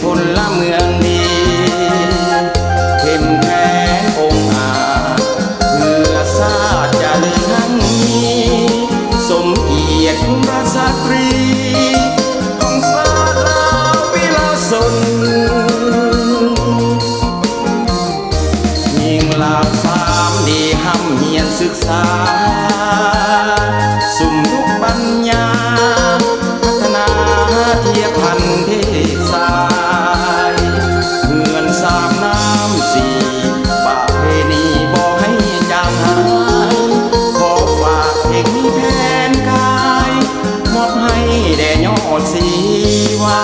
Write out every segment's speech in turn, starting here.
พลเมืองดีเข้มแข็งองอาจเพื่อชาติจะเดินทางนี้สมเกียรติราชสตรีของศาลาวิลาสนยิ่งหลากสามดีห้ำเฮียนศึกษาสุ่มทุกปัญญาพัฒนาเทียบพันเทศสายเฮือนสามน้ำสี่ประเพณีบอกให้จางหายขอฝากเพลงนี้แทนกายมอบให้แด่ยอดสีวา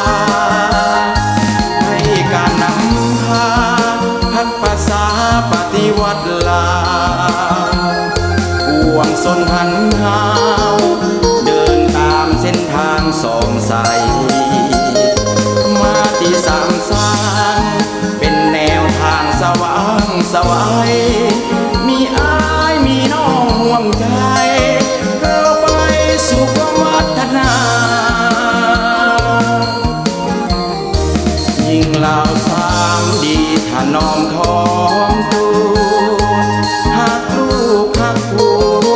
ให้การนำพาพัฒภาษาปฏิวัติลาวห่วงสนหันหาวเดินตามเส้นทางสองสายมาที่สามสางเป็นแนวทางสว่างสวัยมีอ้ายมีน้องห่วงใจเราไปสู่ความวัฒนายิ่งเหล่าสามดีถนอมท้องตัวหากลูกหักผัว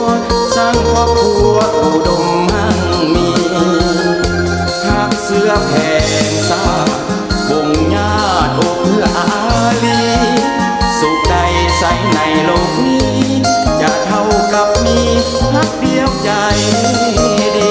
สร้างครอบครัวอุดมมั่งมีหากเสื้อแพงซาวงญาติโอเพื่ออาลีสุขใดใสในโลกนี้จะเท่ากับมีฮักเดียวใจดี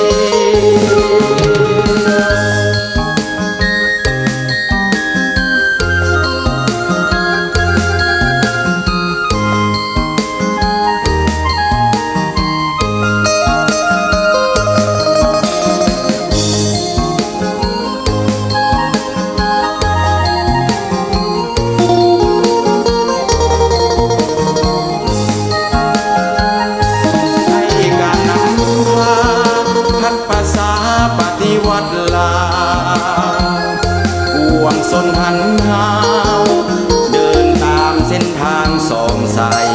วัดลาวห่วงสนหันหาวเดินตามเส้นทางสองสาย